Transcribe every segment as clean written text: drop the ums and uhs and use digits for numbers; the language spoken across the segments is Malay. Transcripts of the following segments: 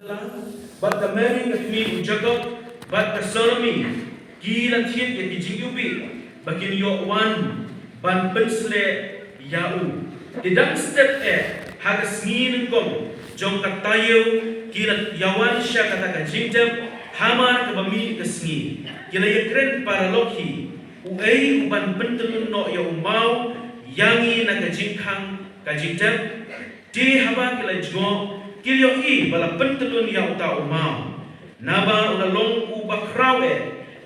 But the marrying of me Jacob, but the Solomon, Gila Tiet Yaki Jingubi, Bagin Yo One, Ban Pensle Yau. Tidak step hagas ngin kom, jong katayo, Gila Yawan Sha kata Jingjam, Hamar kabami kesngi, Gila Yakren para Loki, Uai Uban Pentelun no ya umau, Yangi na kajingkang kajingjam, Di haba kila jong, Kilyo I bala pentelun ya uta umau naba ulalong ubakrawe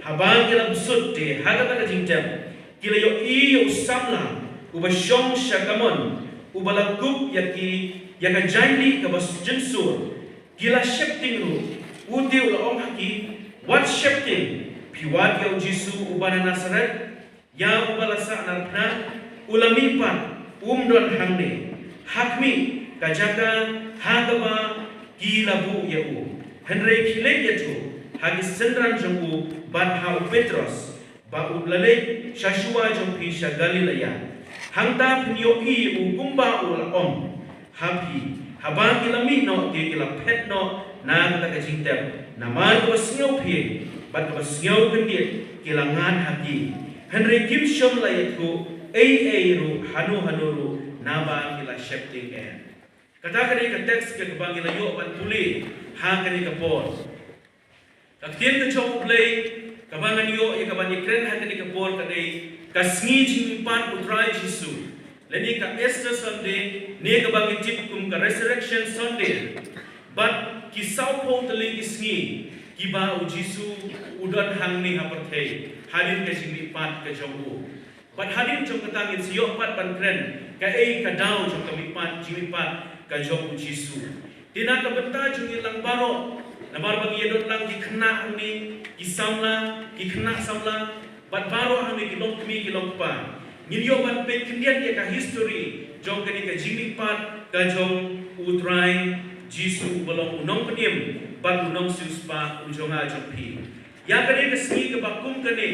habang kila busut de hagata ka jingtem kila yo I yo usamla ubasyong syakamon ubalagup yaka jandi ka bas jensur kila shifting ru uti ulalong haki what shifting piwat ya Jisu ubana Nasaret ya ubalasa narpna ulamipan umdon hangne hakmi kajaka hagaba kilabu yau Henry Kilek yatu hagi sendran jombu badha Petros ba ulale Shashua jompi Galilea hangta pinyo I ugumba ulom happy habang kilami no ke kila pet no na kata kajingtem naman ko singau pi bat ko singau kendit kilangan hagi Henry Kim Shom layatku ru hanu ru naba kila shifting Kata kani ka teks ke kebangi layo pan tuli ha kani ka por. Kaktian ke chok play kabangan yo ya kabangi kren ha kani ka por kani kasngi jing pan utrai Jisu. Leni ka Easter Sunday ne kabangi tip kum ka Resurrection Sunday. But kisau po tali kisngi kiba u Jisu udan hang ni ha perthei hadin ka jing pan ka jongbu. But hadin jong katangin siyo pat pan kren ka kadau jong kamipan jing pan kajong Jisu. Tina kabenta jungi lang baro. Namar bagi yedot lang kikena ni kisamla, kikena samla. Bat baro hani kilong kmi kilong pa. Ngilyo ban pe kindian ya ka history. Jong kani ka jingli pat kajong utrai Jisu balong unong penim. Bat unong siuspa ujonga jompi. Ya kani keski kebakum kani.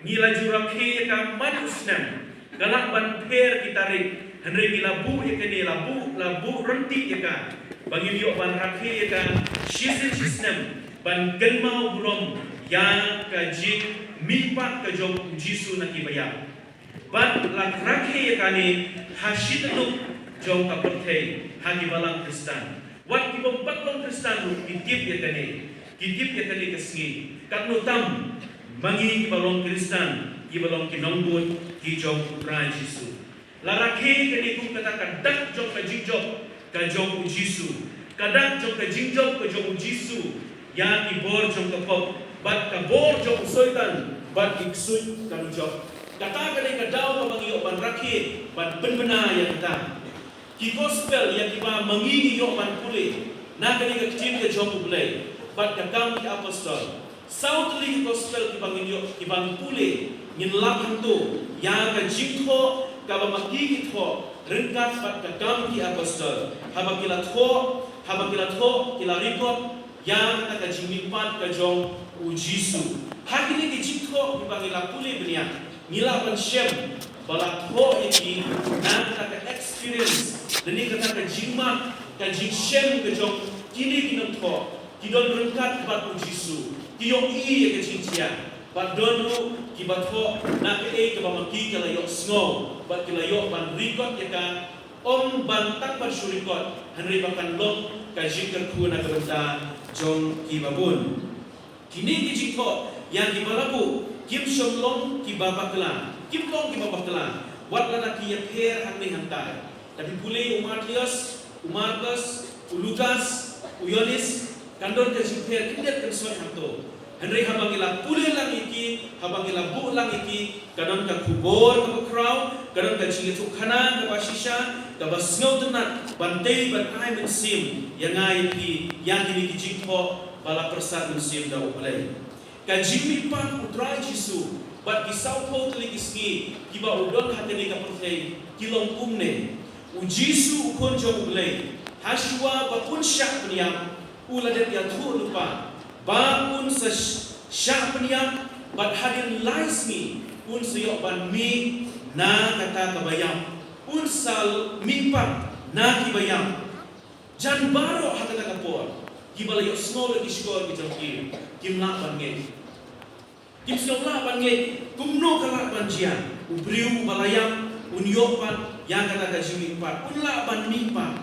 Ngila jurakhe ka manusnam. Galak ban per kitarik. Henry labu ikani labu renti ika bagi yo ban rakhi ika shisnem ban gelmau bulom yang kaji mipak ke jom Jisu nak ibaya ban lak rakhi ika ni hashitlu jom ka perthei hagi balang Kristen wat ki bom patlong Kristen lu kitip ikani kesngi katno tam mangi ki balong Kristen ki balong kinongbut ki jom putra Jisu Larakhe kani kum kata kadak jong ka jingjok ka jong Jisu kadak jong ka jingjok ka jong Jisu ya ki bor jong ka pop bat ka bor jong soitan bat iksut ka jok kata kani ka daw ka mangiyo ban rakhe bat benbena ya kita ki gospel ya ki ba mangi yo ban pule na kani ka tim ka jong pule bat ka kam ki apostol southly gospel ki bangiyo ki bang pule ngin lapang tu ya ka jingko kaba makikit ho ringkat pat kadam ki apostol haba kila tho kila rikot yang kata jimipat ka jong u Jisu hakini ki jikho bangila puli benia ngila ban shem bala tho iki nan kata experience deni kata ka jingma ka jing shem ka jong kini kinam tho kidon ringkat pat u Jisu kiyo I ka jingtia Bat donu kibatho na ke kabamaki kala yok snow bat kala yok ban rikot yaka ban tak ban surikot henry bakan lok ka jingker ku na kabenta jong kibabun kini kijikho yang kibalaku kim shomlong kibabakla kimlong kibabakla wat lana ki yapher hangni hantai tapi pule Markus Lukas Yohanes kandor ka jingper kindet kan sot hanto Henry habangila pule lang iki, habangila bu lang iki, kadang ka kubor ka crowd, kadang ka chingitu khana ka basisha, ka basngaw tunat, bantay ban ay mensim, yang ay iki, yang ini kijingpo, bala persat mensim da uplay. Ka jimmi pan utray Jisu, bat kisaw po tulig iski, kiba udon hatini ka pertay, kilong umne, u Jisu ukon jo uplay, hashwa bakun syak peniyam, uladet yatu lupa, Ba un sa syak peniyam bat hadin laismi un sayok ban mi na kata kabayam un sal mimpak na kibayam jan baro hakata kapor Gibala yo small ki skor ki jongki kim la ban nge kim song la ban nge kum no kala ban jia ubriu balayam unyo pan yang kata ka jimi pan unla ban mi pan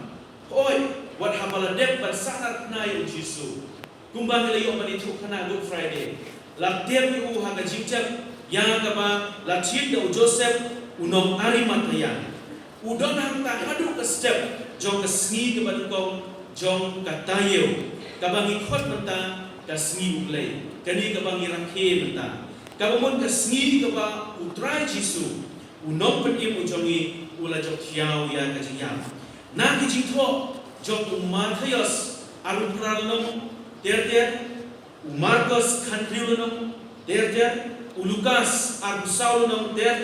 oi wat habala dep ban sanat na yo jisu kumbang le yo mani thu khana good friday la dep u ha ka jingchap yang ka ba la chin do joseph unom arimataya udon hang ta hadu ka step jong ka sngi ka ban kong jong ka tayo kabangi khot menta ka sngi uglei kani kabangi rakhe menta kabamun ka sngi ka ba utrai jisu unom petim ujongi ula jok thiau ya ka jiyam na ki jingtho jok Mattheus alupralnom der Marcos kantriulnom der Lukas Saulnom der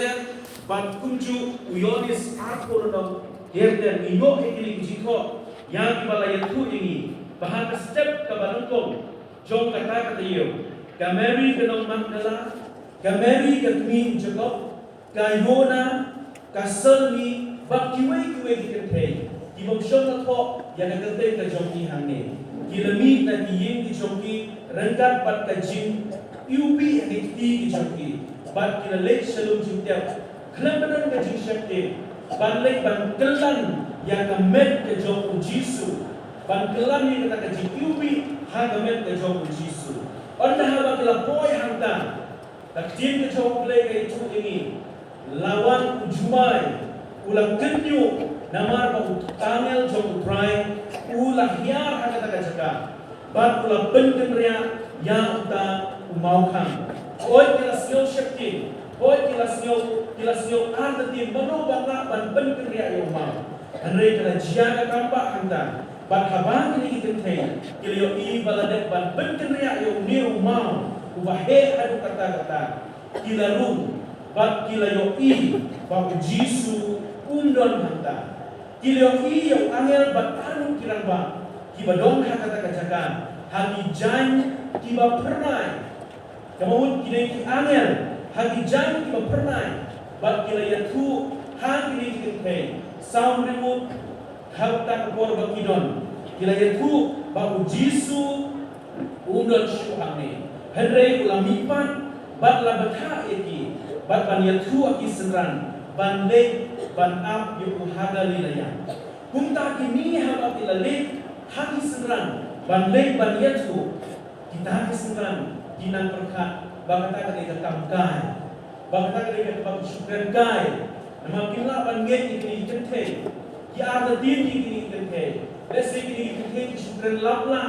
ban kunju Yohanes arkolnom der iyo ekili jingtho yang balaya tu ini bahkan step ke banungkong jong kata kata iyo kameri ke nong Magdala kameri ke tumi Jacob ka Yona ka Selmi bak kiwe ki kentei ki bang shon na tho yang ka kentei ka jong ki hangne ki lami na ki ying ki jong ki rengkat bat ka jing UP ni ti ki jong ki bat ki le shalom jing tiap kelabanan ka jing shakti ban le ban kelan yang ka met ka jong Jisu ban kelam ni kata kaji UP hagamet ke jong Jisu onda haba kila boy hangta tak jin ke jong play ke itu ini lawan ujumai ulang kenyu namar ba tangel jong prai ulah hiar hagata kajaka ban ulah penken ria yang ta umau kan oi kila sio shakti oi kila sio arta tim bano bangla ban penken ria yo mau andre kila jiaga kampa hangta ban habang ni kitentei kila yo I baladek ban penken ria yo ni umau ubahe adu kata-kata kila rum ban kila yo I ba Jisu undon hanta kila yo I yo angel ban anu kirang ba kiba dong kata kacakan hagi jan kiba pernai kemudian kila ki angel hagi jan kiba pernai ban kila ya tu hang ni kitentei sound remote hauta kor bakidon kila yetu ba Jisu undon shuhane henrei ulamipan bat la batha eki bat ban yetu aki senran ban le ban ap yu hadali laya kumta kini haba tilale haki senran ban le ban yetu kita haki senran dinang perkat bakata ka kamkai bakata ka bak syukran kai nama kila ban nge ikini kente ki ada din ikini kente lesi ikini kente ki syukran lapla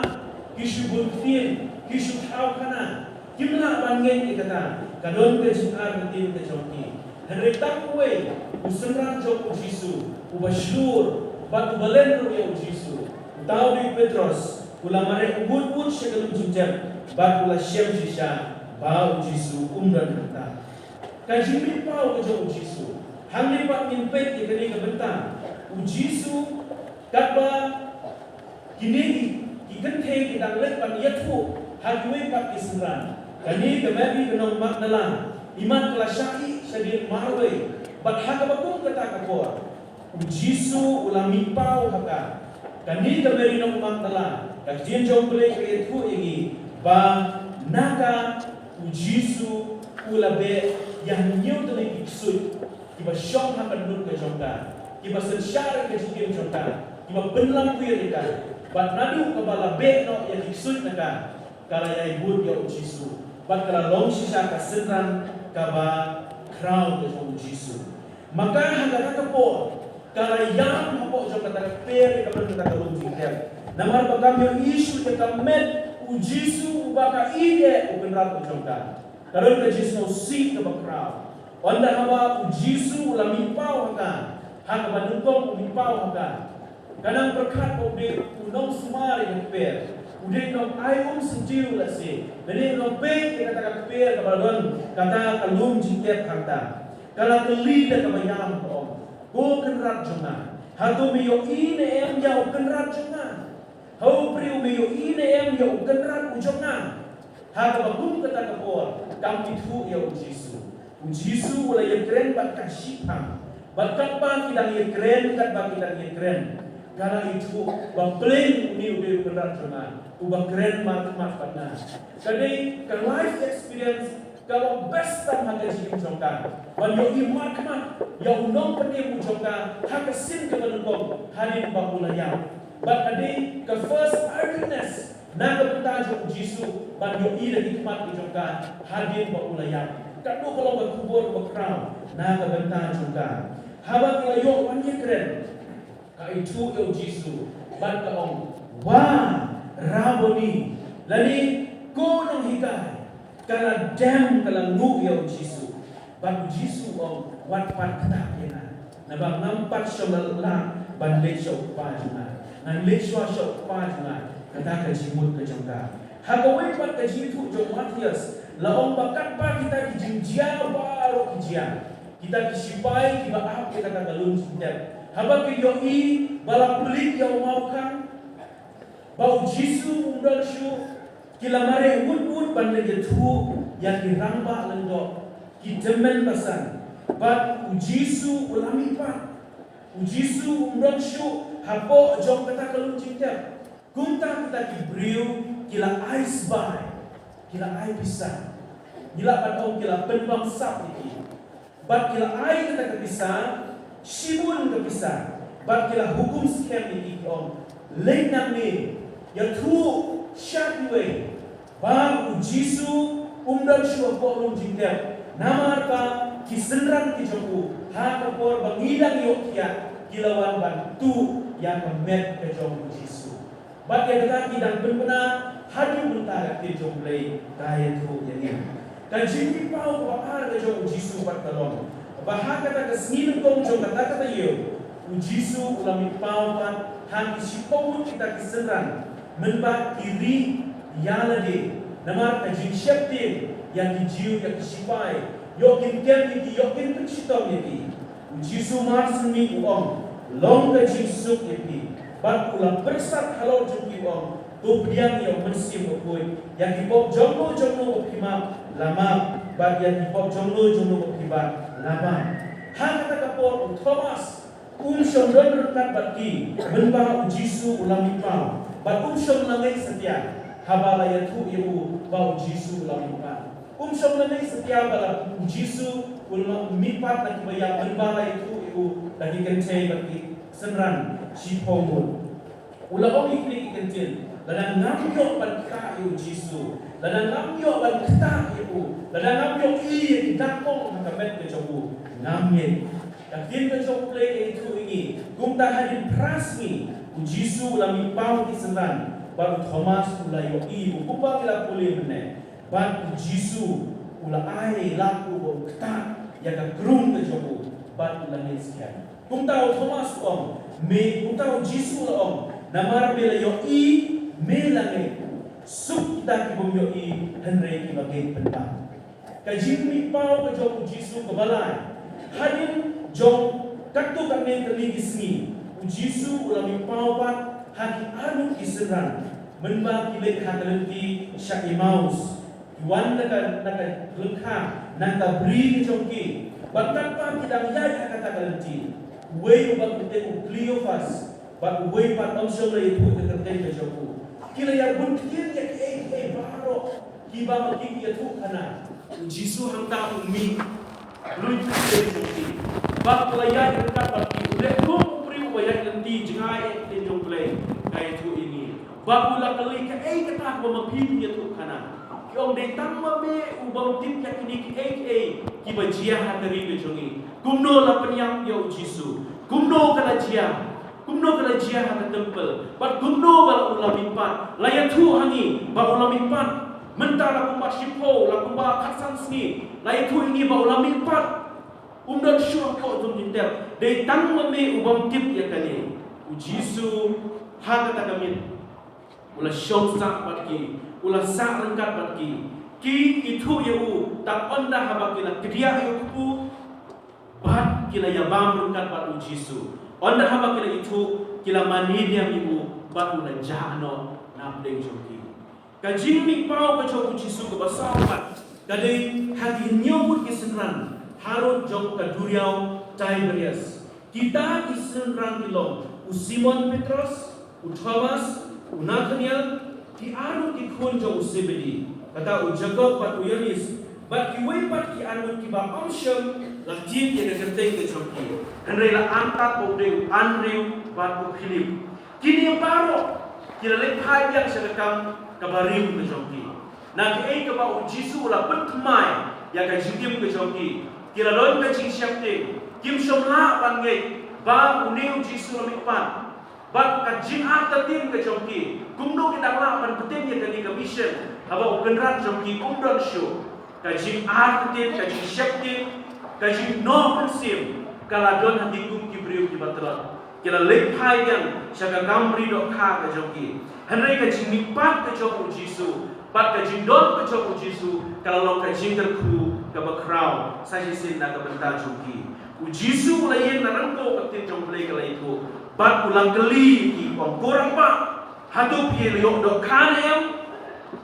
ki syubun fin ki syuthau kana kimla ban nge ikata kadon ke syukar din ke joki henry takwe usenran jok Jisu ubashur bat balen ro ya Jisu tau di Petros ulamare ubud segalum jinjam bat ula syam sisa ba Jisu umdan kata kajimi pau ke jok Jisu hangli pat minpet ikani ke bentang Jisu katba kini kikenthe kidang lek pan yathu hagwe pat kisran kani kemari kenong Magdala iman kelasai sadir marwe bat hagabakum kata kapor Jisu ulami pau haka kani kemari nong Magdala kajien jong play ke yathu igi ba naka Jisu ulabe yang nyau tele kiksut kiba syong hakan nur ke jongka kiba sensyara ke jikim jongka kiba benlam kuir ika bat nadu kabala be no ya kiksut naka kala ya ibut ya Jisu bat kala long sisa ka senran kaba crown ke jong Jisu maka hangga kapo kala yang hapo jong kata per ka ben kata long jingkel namar bagam yo isu ke kamet Jisu baka ide ubenrat ke jongka karon ke Jisu si ke crown onda haba Jisu ulami pau haka haka banungkong umipau haka kanang berkat obe unong sumari ng per ude nong ayum senjiu lasi bene nong pe kata per kabalon kata kalum jingket kata kala kelida kabayam ko go kenrat jonga hatu miyo ine em yau kenrat jonga hau priu miyo ine em yau kenrat ujonga haka bagum kata kapor kam itu yau Jisu Jisu wala yekren bat kasipang bat kapang kidang yekren kat bang kidang yekren kana itu bang plain uni ude benar jona ubah keren mat patna. Jadi ke life experience kalau best tam haga jikim jongka, banyo imat ya unong pene jongka haga sin ke benungkong harin bakulayang. But adi ke first eyewitness naga bentajo Jisu banyo ira hikmat jongka harin bakulayang. Kadu kalau berkubur berkram naga bentajo jongka. Haba kilayo wanya keren. Ka itu yo Jisu ban kaong wah Raboni lani ko nang hikay kala dam kala ngu yo Jisu ban Jisu om wat pat kata kena na bang nampak syolal la ban le syok pa juna nan le syok pa juna kata ka jimut ka jangka hagawai pat ka jitu jong Matius la om bakat pa kita ki jinjia baro ki jia kita ki sipai ki ba ap kita kata galun sindep haba ki yo i bala pelik yo mau kan bau Jisu undang syu kila mare wood ban le tu yang diramba lendo ki demen basan bat Jisu ulami pa Jisu undang syu hapo jong kata kalun cinta kunta kita ki briu kila ice by kila ai bisa kila patong kila penbang sap iki bat kila ai kita bisa Shibun kepisa, bat kila hukum scam ini om, lain nami, ya tu syakwe, bang Jisu umdan syuah kolom jingga, nama apa kisenran kijoku, hakapor bangidang yokya, kilawan ban tu yang kemet kejong Jisu, bat ya kata kidang benar hadu mentara kijong lay kaya tu yang kajimi pau bakar kejong Jisu bat kalong. Bahkan kata kesini kong jong kata yo, Jisu ulami paukan hang isipong kita kisenran menbat kiri yalade namar kajin syaptin yang dijiu yang disipai yokin kem iki yokin pencitong iki Jisu marsmi uong long kajin suk iki bat ulang bersat halau jumpi uong tubiang yang mensim ukui yang dipok jongno ukimam lama bat yang dipok jongno ukimam lama hang kata kapor Thomas syong rekan bagi menbah Jisu ulami pau bat syong langai setia habala ya tu ibu bau Jisu ulami pau syong langai setia bala Jisu ulami mipat lagi bayang menbah itu ibu lagi kencai bagi senran sipomul ulah ikli kencil ladang namyo ban ka yu Jisu ladang namyo ban kata ibu ladang namyo i dakong makamet ke jobu namye kakin ke jobu play itu ini gumta hadin prasmi Jisu lami pau ki senran baru Thomas ulayo i upa kila pulih mene ban Jisu ula ai laku bo kata ya ka grung ke jobu ban langit sekian gumta Thomas om me gumta Jisu om namar bela yo i melange suk kita ki bom yo i henre ki bagi pendam kajin mi pau ke jong Jisu ke balai hadin jong katu kami teli kisni Jisu ulami pau pat haki anu kiseran menba kilek hakalenti Syakimaus Iwan naka lekha naka beri jong ki bakat pa kita yai kata kalenti wei ubak te Cleophas bat wei pat omsong le itu terkait ke joku kila ya bun kir ya baro kiba maki ya tu kana Jisu hangta umi lui te joki bat layar dekat baki le ko pri wayat nanti jengai te jokle kai tu ini bat ula kali ke kata ko mapi ya tu kana kiong de tamma me ubang tim ya kini kiba jia hatari be jongi kumno la penyam yo Jisu kumno kala jia kumno kala jia hata tempel bat kumno bala ulami pat layan tu hangi ba ulami pat mentara kumba shipo la kumba katsan sni layan tu ini ba ulami pat umdan syuah ko tum jinter de tang me ubam tip ya kali Jisu hata tagamit ula syong sak batki ula sak rengkat batki ki itu yau tak onda habakila kedia yau kupu bat kila ya bam rengkat bat Jisu onda haba kila itu kila manidia ibu batu na jahno na bleng joki kajing mi pau ka joku Jisu ke basapat kadai hati nyobut kisenran harun jong ka duriau Tiberius kita kisenran ilong Simon Petrus Thomas Nathaniel ki anu ki kun jong usibedi kata u Jacob pat u Yonis bat ki wei pat ki anu ki ba amsham la tim ye ke teng ke chomki henry la angkat bo de Andrew bat u Philip kini baro kila le phai yang sedekam kabariu ke chomki na ki ei ke ba u Jisu la petmai ya ka jingim ke chomki kila lon ke jing syapte kim somla pan nge ba u neu Jisu la mikpan bat ka jing at tim ke chomki kumdo kita la pan petem ye ke mission haba u kenrat chomki kumdon show ka jing at tim ka jing syapte ka jing no pensim kala don hati kum ki briu ki batrat kila lepai yang syaga gamri dok kha ka chomki henry ka jing mikpat ke chom u Jisu bat ka jing don ke chom u Jisu kala lo ka jing terku ka bakrau sa sin na ka benta chomki u Jisu la yen na rangko ka tin chom play kala itu bat ulang keli ki om kurang pa hatu pi yo dok kha em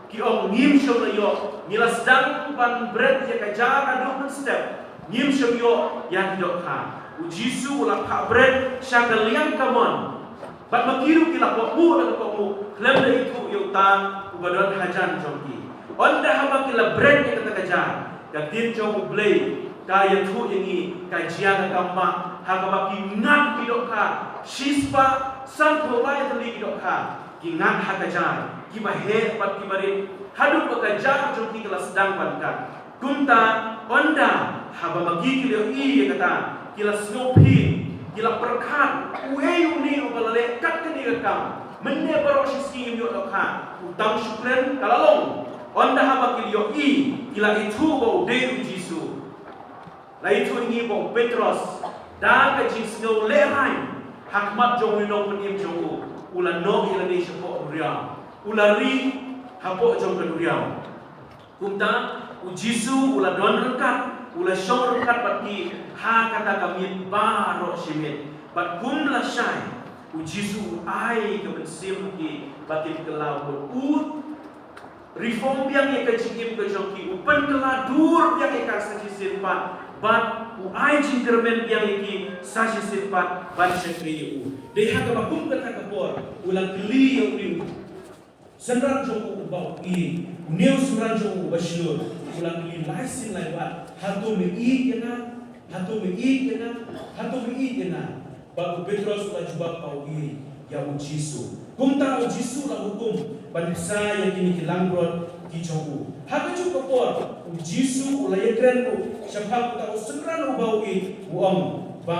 ki om ngim shom la yo milas dang pan bread ya ka jaga do step ngim shom yo ya dok kha u Jisu la ka bread syaga liang kamon bat makiru kila ko mu dan ko mu klem da itu yo ta u badon hajan chomki onda haba kila bread ya kata kaja ka tin chom play kaya tu ini kajian agama hagama kingat kidokha shispa san provide li kidokha kingat hagajai kibahe pat kibarin hadu bakajar jomki kelas sedang pankan kumta onda haba magi kilo i kata kila snopi kila perkan uei uni ubalale kat kini kam menne baroshiski yo dokha utang syukran kalalong onda haba kilo i kila itu bau de Jisu la itu ingi bong Petros da ka jing snow lerai hakmat jong winong penim jong ula no ilani syapo ria ula ri hapo jong keduria kumta u Jisu ula don rekat ula syong rekat bagi ha kata kami baro simit bat kum la syai u Jisu ai ke bensim ki batin kelau ut reform yang ye ka jingim ke jongki upan keladur yang ye ka sajisin pat bat u ai jintermen yang iki sashi sifat ban syekri u de ha ka kum ka kapor ulang kli yang riu senran jong u bau i neu senran jong u basyur ulang kli laisin lai bat hatu me i kena hatu me i kena hatu me i kena ba Petrus la jubab au i ya u Jisu kum ta u Jisu la hukum ban saya kini kilangron ki jogu haka ju kapor u Jisu la yekren u syabha ta usran u bawi u om ba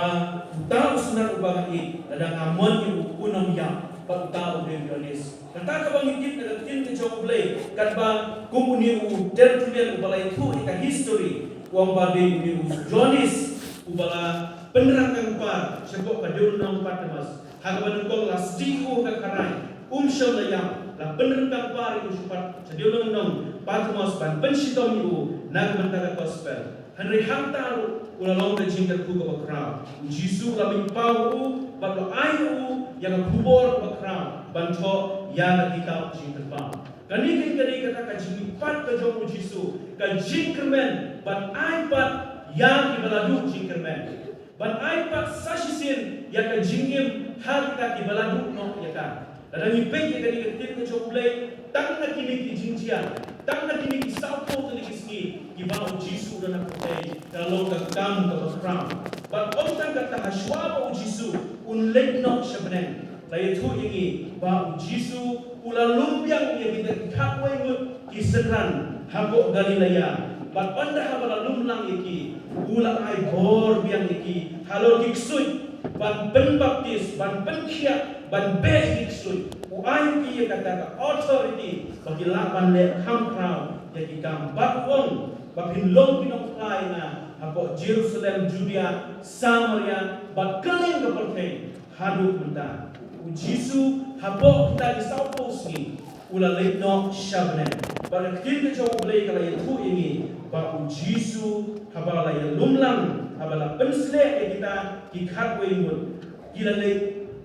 ta usran u bawi ladang amon ki u kunam ya ba ta u de Yonis kata ka bang ikit na tin ke jogu blay kan ba kumpuni u tertulian u balai tu ka history u om ba de u Yonis u bala penerangkan par syabha ka de nang patmas haka ban kong la stiku ka karai syam layam la penerangkan par itu supat jadi ulung patmos ban pensitom ibu nak mentara gospel henry hamtaru ulalong de jingkat ku ka crowd Jisu la pau bat lo ayu yang kubor ka crowd ban tho ya kita jingkat pa kani kata ka jingpat ka jong Jisu ka jingkermen ban ai pat yang ibaladu jingkermen ban ai pat sashisin ya ka jingim hal kita ibaladu no ya ka dan ni pek yang kini ketim ke jomblo tak nak kini kijinjian tak nak kini kisaupo kini kiski kibau Jisu dan aku teh kalau kekam ke berkram but orang kata haswa bau Jisu unlek no sebenarnya lain tu ini bau Jisu ula lumpiang yang kita kakwe ngut kiseran habok Galilea but anda habala lumlang iki ula ai bor biang iki halo kiksui ban ben baptis ban ben kia ban be iksui u ai ki kata ka authority bagi lapan le kam crown jadi gambar wong babin long pinong kai na hapo Jerusalem Judea Samaria bat keling ke perteng hadu benda u Jisu hapo kita di saupo sini ula le no shabne bar kin ke jauh blai kala itu ini ba u Jisu habala ya lumlang habala pensle kita kikhat weingun kila le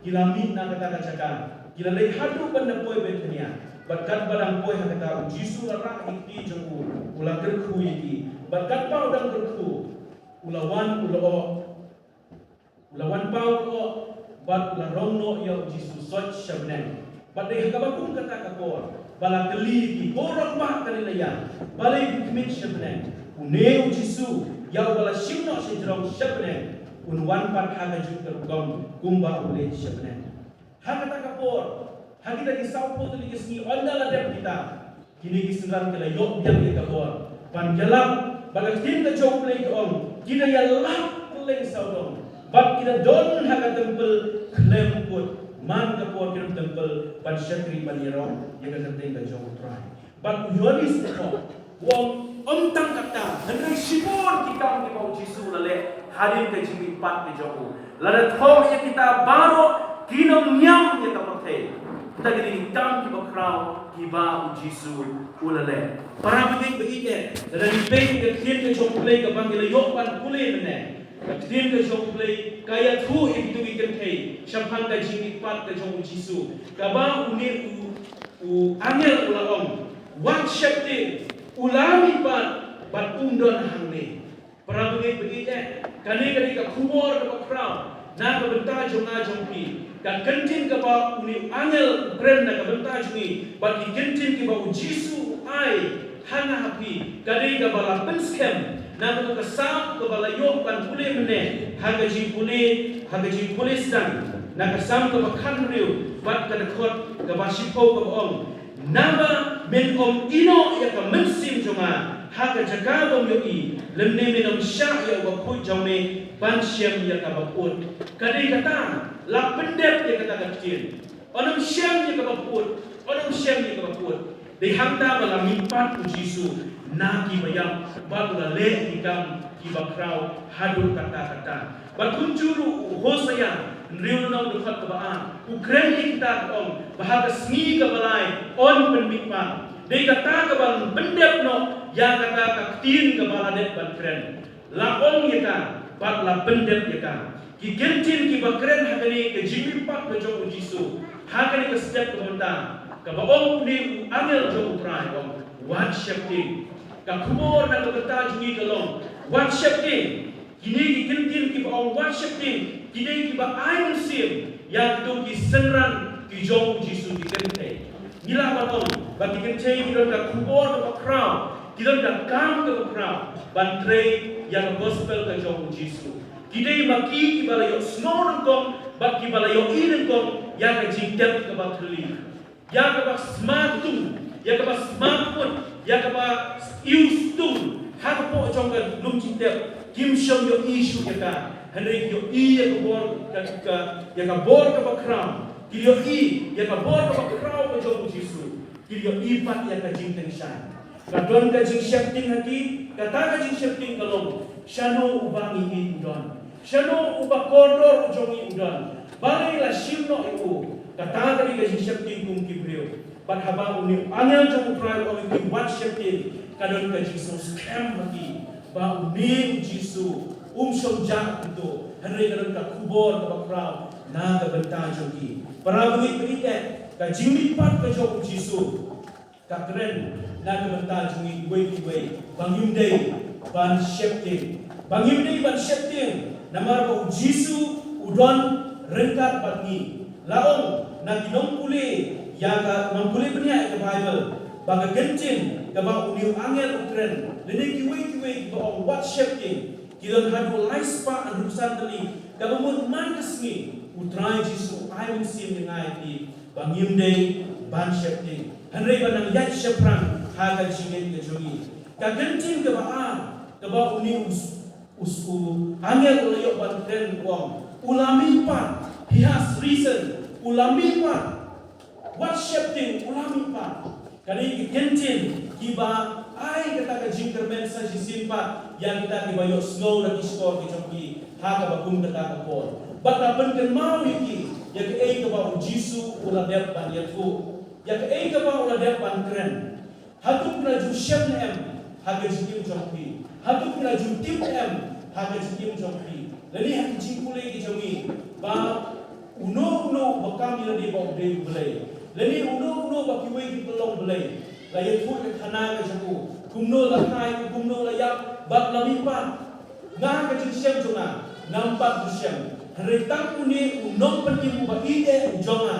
kila min na kata kacaka kila le hadu benda poi betenia berkat barang poi kata Jisu rak ikti jengku ula kerku iki berkat pau dang kerku ulawan pau o bat ula rongno ya Jisu soch shabnen bat de hakabakum kata kapor bala kali ki borok mak kali laya balai bukmin syabne uneu jisu yau bala shimno sejrong syabne unwan pat haga jukar gom gumba ule syabne haga takapor hagi lagi saupo tu lagi sini onda la kita kini kisenran kala yok biang ke kabor pan gelap bala tim ka jong play on kita ya lap play saudong bab kita don haga tempel klem put man kapor kita tempel pan syakri pan yerong yang kata ka jong try bab yonis ko wong tang kata henry sibon kita ni bau jisu lale hadir ke jimi pat ke jong lada thong ya kita baro kinom nyam ya kapate kita gini hitam kiba kraw kiba jisu ulale para begit begit dan di pay ke kien ke jong play ke bangile yok pan kule mene kien ke jong play kaya thu itu ikan kai syampan ka jimi pat ke jong jisu kaba uni u angel ulalong wat syakti ulami pat undon hangne para begit begit kani ka kumor ka kraw na ka benta jong na jong pi kan kentin ka ba uni angel brand na ka benta jmi bagi kentin ki ba jisu ai hana hapi kadi ka bala penskem na ka sam ka bala yok pan pule mene haga ji pule sedang na ka sam ka ba khan riu bat ka khot ka ba sipo ka ong nama men om ino ya ka mensim jonga haga jaga bom yoi lemne menom sya ya ba pui jome ban syem ya ka ba put kadi kata la pendep ya kata kecil onam syem ya ka ba put onam syem ya ka ba put di hangta bala mimpat Jisu naki bayam bagula le hikam kibakrau hadu kata-kata bakunjuru hosaya riu nang dekat kebaan ukren kita om bahaga sni kebalai on penmikmat de kata kebal bendep no yang kata kaktin kebala det ban kren la om yaka bat la bendep yaka ki gentin ki bakren hagani ke jimimpat ke jong Jisu hagani ke step kementan kababong ni angel jong try om what shifting ka kumor na kata jungi kalong what shifting kini ki kentin ki baong what shifting kini ki ba ai sim yang tu ki senran ki jong Jisu ki kente nila batong bagi kente ki don ka kumor ka kraw ki don ka kam ka kraw ban trei yang gospel ka jong Jisu kini maki ki balayo snow kong bak ki balayo inen kong yang ka jingtep ka batli yang ka smartum yang ka smartphone yang ka iustum hak po jong ka lum jingtep kim shom yo issue ya ka henry yo ya ka bor ka ya ka bor ka bakram ki yo ya ka bor ka bakraw ka jong Jisu ki yo pat ya ka jingteng shan ka don ka jing shakting haki kata ka jing shakting kalong shano ubangi i udon shano ubakordor ujongi udon balai la shimno iu kata ka jing shakting kum kibreo bat haba uni angel jong trial on ki what shakting kadon ka jing so scam haki ba uni Jisu shom jak itu henry kadon ka kubor ka bakraw na ka benta jogi para bagi ka jing pat ka jong Jisu ka keren na ka benta jogi way bangyumdei ban shifting namar ko Jisu udon rengkat batni laong na ginong puli ya ka mampuli benya ka Bible baga gencin ka ba uniu angel ukren lene kiwe ba what shifting kidon hadu laispa anusan tali ka bumut mangesni utrai Jisu ai sim ngai ti bangyumdei ban shifting hanrei banang yat sheprang haga jingen ke jogi ka gencin ka ba uniu angel ulayo bantren wong ulami pat he has reason ulami pat what shifting ulami pat kani kentin kiba ai kata ka jingker mensa jisin pat yang kita kibayo snow lagi score ki chomki haga bagum kata ka pon bata penken mau yiki ya ke ei ka ba Jisu ula dep ban yetu ya ke ei ka ba ula dep ban kren hatu na ju shem em haga jikim chomki hatu na ju tim em haga jikim chomki lani hak jingkule ki chomi ba uno bakam ila di bok de belai lani uno bakiwe ki pelong belai la yetu ke khana ka jaku kumno la khai kumno la yak bak la mipa nga ka jisem jonga nampak jisem retang uni unom penim ba ide ujonga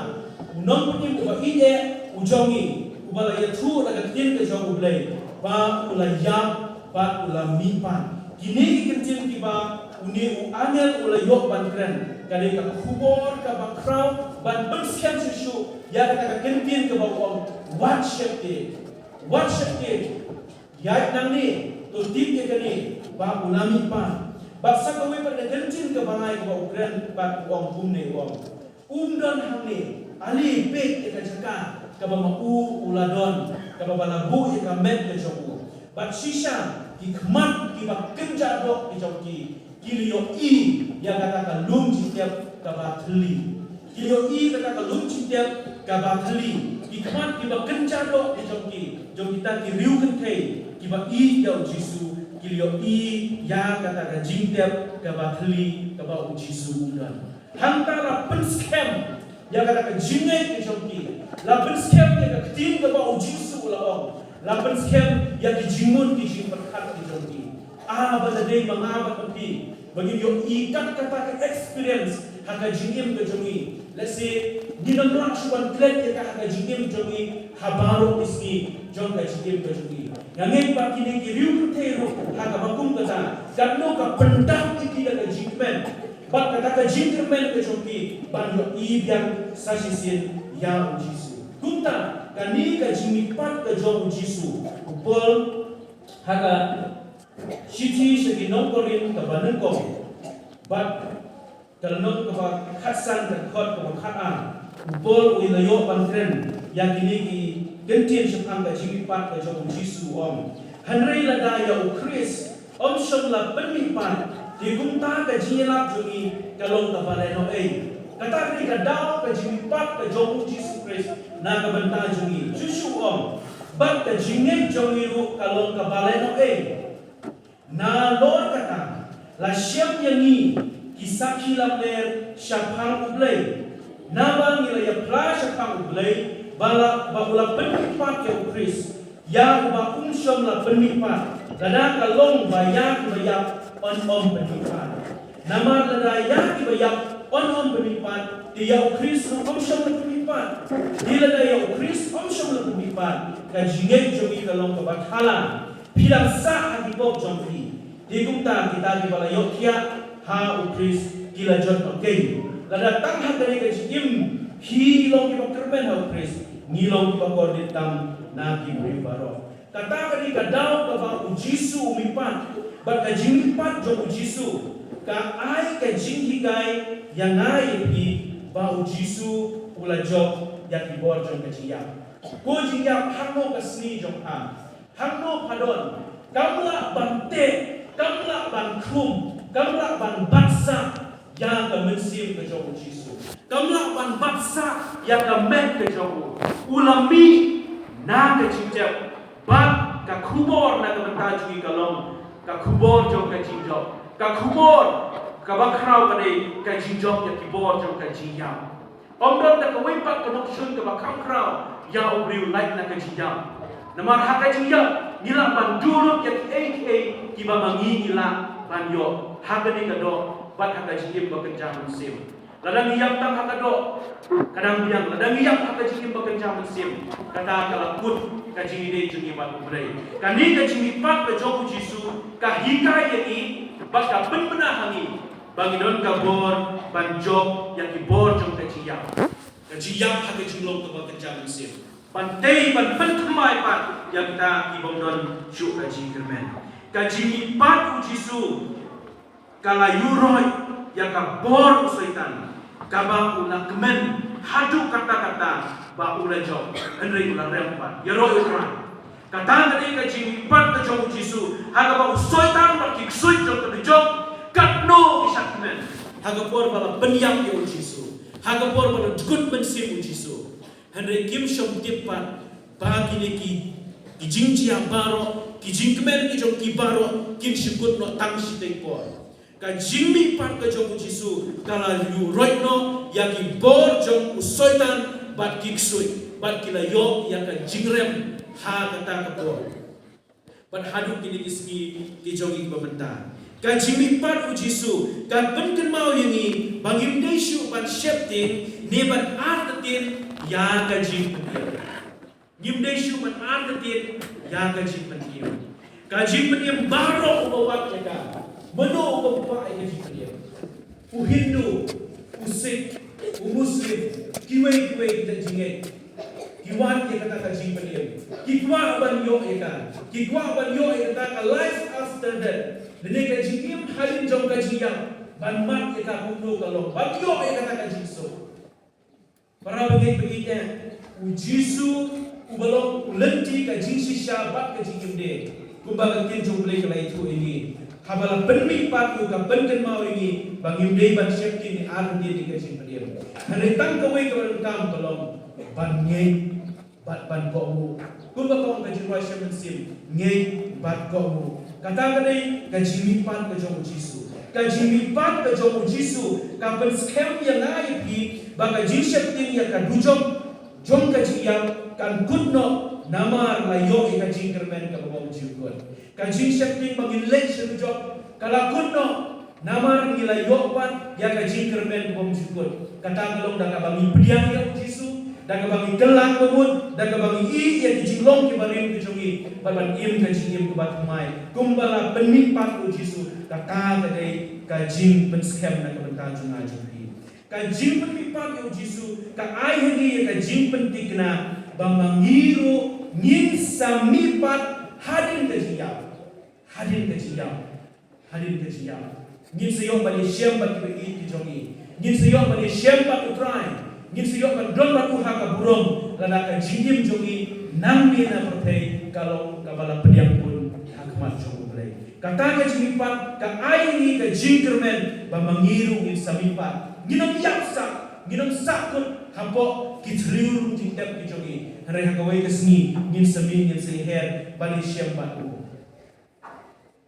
unom penim ba ide ujongi ubala ya thu la gatin ke jong ublay ba ula yap ba ula mipan kini kentin kiba uni angel ula yok ban kren kali ka kubor ka ba kraw ban berskem susu ya ka kentin ke ba wong what shifted ya nang ni to tip ke kani ba ula mipan ba sakawe pa kentin ke bangai ka ba ukren ba wong bumne wong don hang ali pek ke jaka kaba mau uladon kaba balabu ke met ke joku bat shisha ki khmat ki ba kenja dok ki joki kilio I ya kata ka lum jitiap kaba thli kilio I kata ka lum jitiap kaba thli ki khmat ki ba kenja dok ki joki ta ki riu kan thei ki ba I ya jisu kilio I ya kata ka jingtiap kaba thli kaba jisu udan hantara penskem ya kata ka jingai ke joki la penskem ke ka tim ke ba ujisu la ong la penskem ya ki jingun ki jing perkat ke joki ba da dei mangaba tapi bagi yo ikat kata ke experience haka jingim ke joki let's say ni na nak suan klet ke haka jingim joki habaro isni jong ka jingim ke joki ngeng pa kini ki riu ke ro haka bakum ka ta kanno ka pendak ki ka jingmen bat kata ka jingmen ke joki ban yo I biang sasisin ya ujisu kunta kani ka jimipat ka jong ujisu upol haka shiti segi nongkorin ka banen ko bat kalnong ka khasan ka khot ka khaan upol uilayo pantren yang kini ki gentien sepang ka jimipat ka jong ujisu om hanrei lada ya ukris om shom la penmipat di gumta ka jilap jungi kalong ka baleno kata ni ka daw ka jimpat ka jong Jesus Christ na ka banta jungi susu om bat ka jingeng jongi ru kalong ka baleno na lor kata la syam yangi kisaki lamner syapang ublay na bang ila ya pra syapang ublay bala bakula penimpat ya Christ ya ba umsyom la penimpat dana kalong bayak on penimpat nama lada ya bayak on penimpat dia Christ umsyom la penimpat dia lada ya Christ umsyom la penimpat ka jingeng jongi kalong ka bakhala pilang sa adibok jongki digumta kita di bala yokia ha Christ kila jot okay lada tang hadari ka jim hi long ki bakterben ha Christ ni long ki bakordit tam na ki baro kata ka di ka daw ka ba ujisu umipat ba ka jimipat jo ujisu ka ai ka jinghigay yang ai pi ba ujisu ula job ya ki bor jong ka jiya ko jiya hangno ka sni jong ha hangno padon kamla bante kamla ban khum kamla ban baksa ya ka mensim ke jong ujisu kamla ban baksa ya ka met ke jong ulami na ka jinjap bat ka khubor na ka bantajui kalong ka khubor jong ka jinjop ka khubor ka bakrau ka dei ka jinjop ya kibor jong ka jinjam omdon da ka wipat ka noksun ka bakrau ya obriu like na ka jinjam namar haka jinjam nila ban duluk ya ki kiba mangi nila ban yo haka ni ka do bat haka jinjim ba kenjam sim ladang iyam tang haka do kadang biang ladang iyam haka jinjim ba kenjam sim kata kalakut ka jingide jungi bat ubrei kani ka jingi pat ka joku jisu ka hikai yani bas ka penmena hangi bangidon ka bor ban job yang kibor jong ka jiyam haka jinglong ka ba kenjam sim pantai ban penthmai pat yang ta kibongdon syu ka jingkermen ka jingi pat ujisu kala yuroi yang ka bor usaitan kaba una kemen hadu kata-kata ba ula job henry ula rempat ya roi ukran kata tadi ka jingi pat ka jong jisu haga ba usoitan ba kiksuit jong ka job katno isakmen haga por bala penyam yo jisu haga por bala good mensim jisu henry kim shom tipat ba kini ki jingji baro ki jingkemen ki jong ki baro kim shikut no tang shiteng por ka jingmi pat ka jong jisu kala yu right no yaki bor jong usoitan bat kiksui bat kila yo yang ka jingrem ha kata ka bor bat hadu kini kiski ki jongi pementa ka jingmi pat ujisu ka penken mau yangi bangim desu bat sheptin ne bat artatin ya ka jing Nyim dai shu man an ketin ya gaji peniem. Gaji peniem baro bawa kita. Meno bawa gaji peniem. U Hindu, u Sikh, u Muslim, kiwai kita jingai. Kiwan kita kata gaji peniem. Kikwa ban yo kita. Kikwa ban yo kita life after death. Dene gaji peniem halin jong gaji yang ban mat kita kuno kalau. Ban yo kita gaji so. Para begit-begitnya, u Jisu ubalong ulenti ka jing shisha bat ka jing de kumbaga kin jong play ka itu ini habala penmi pat ku ka penken mau ini bang de ban shifting ni ar di ka jing padiam hane tang ka we ka kam balong ban ngei bat ban ko mu kumbaga ka jing wa shaman sim ngei bat ko mu kata ka dei ka jing pat ka jong Jisu ka jing pat ka jong Jisu ka ban scam yang ai pi ba ka jing shifting ya ka dujong jong ka jing kan kudno namar layo ika jingkermen ka bawang jukot kan jing shifting bangin lek shujok kala kudno namar ni layo pan ya ka jingkermen ka bawang jukot kata ngalong da ka bangi pediang ya Jisu da ka bangi kelang kebun da ka bangi i ya jinglong ki barin ki jongi ban im ka jingim ka batmai kumbala penimpat u Jisu ka ka dei ka jing pen scam na ka benta junga jumpi ka jing penimpat u Jisu ka ai hegi ka jing pentikna Bamangiro ngin samipat hadin kejiyam ngin seyo bali syembat bagi kijongi ngin seyo bali syembat utrai ngin seyo bali don batu haka burung lada ka jingim jongi nang ni na pertai kalau kabala pediang pun hakmat jongi play kata ka jingipat ka ai ni ka jingkermen bamangiro ngin samipat nginam yaksa nginam sakut hampo kitliur jingtep kijogi hari hakawai kesni ngin semi ngin seher bali syembat u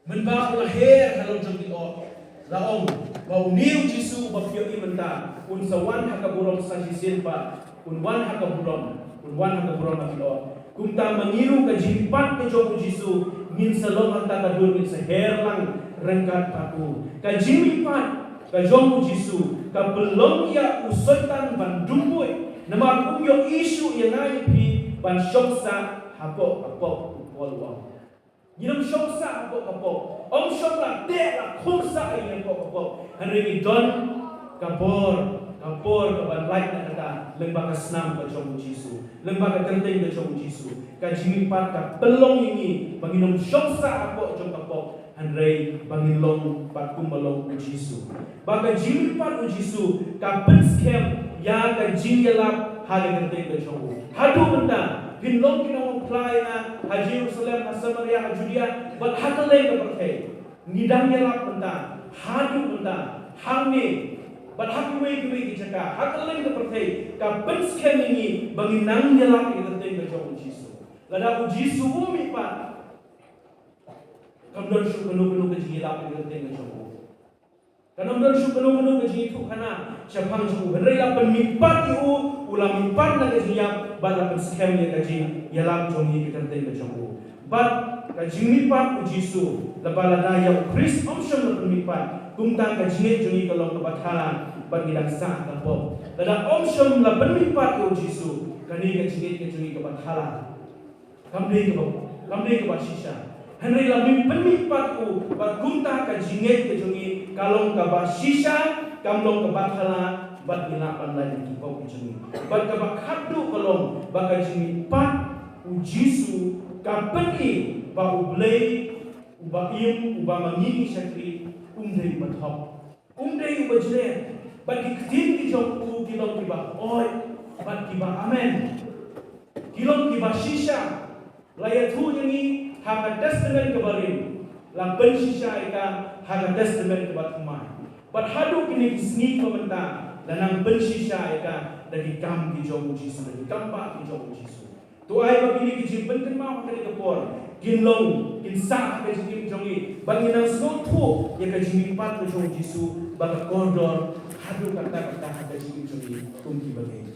menba lahir halon jogi o laong bau niu Jisu bafio imenta un sawan hakaburom sajisin pa un wan hakaburom afilo kumta mangiru ka jimpat ke jogu Jisu ngin salom anta kadur ngin seher lang rengkat patu ka jimpat ka jogu Jisu ka belum ya usultan ban dumboy nama kumyo isu yang ngai pi ban shoksa hapo upolwa Yinam shoksa hapo om shokla tela khumsa yang hapo hari don kapor ka ban light na kata lembaga senam ka jogu Jisu lembaga terteng ka jogu Jisu ka jimipat ka pelong ini banginam shoksa hapo jong kapo Andrei bangilong pat kumbalong u Jisu baga jimipat u Jisu ka penskem ya ka jingelap hale kenteng ka jogu hadu benda pinlong kinong apply na ha Jerusalem ha Samaria ha Judea but hatale ka perke ngidang yelap benda hadu benda hangne but hakiwe ki jaka hatale ka perke ka penskem ini banginang yelap ka kenteng ka jogu Jisu lada u Jisu umi pat kamdon shu kanu ka jingilap ka kenteng ka jogu kanam dan syukanu ke jitu kana syapang ju henrela penmipat yu ulam mipat na ke jiap bala penskem ya kaji yalam jongi ke kenteng ke jogu bat kaji mipat u Jisu labala daya Kris omsham na penmipat kumta kaji jongi kalong ke bathala bagi daksa kapo lada omsham la penmipat u Jisu kani kaji jongi ke bathala kamde ke basisha Henry lamim penimpat ku berkunta ka jinget ke jongi kalong ka basisha kamlong ka bathala bat ilapan lain ki kau jongi bat ka bakhadu kalong baka jingi pat u Jisu ka peni ba ublei uba im uba mangini syakri umdei bathop umdei ubajle bat diktin ki jong ku kilong ki ba oi bat ki ba amen kilong ki basisha layathu jengi Haka testament kebarin, lampen sisa ika haka testament kebatumai. But hadu kini kisni komenta, lanang ben sisa ika dari kam ki jogu Jisu, dari kampak ki jogu Jisu. Tu ai begini ki jimpen mau kali kepor, kinlong, kinsah ke jim jongi, bagi nang snotu ya ke jimpat ke jogu Jisu, bagi kordor hadu kata haka jim jongi kumki bagi.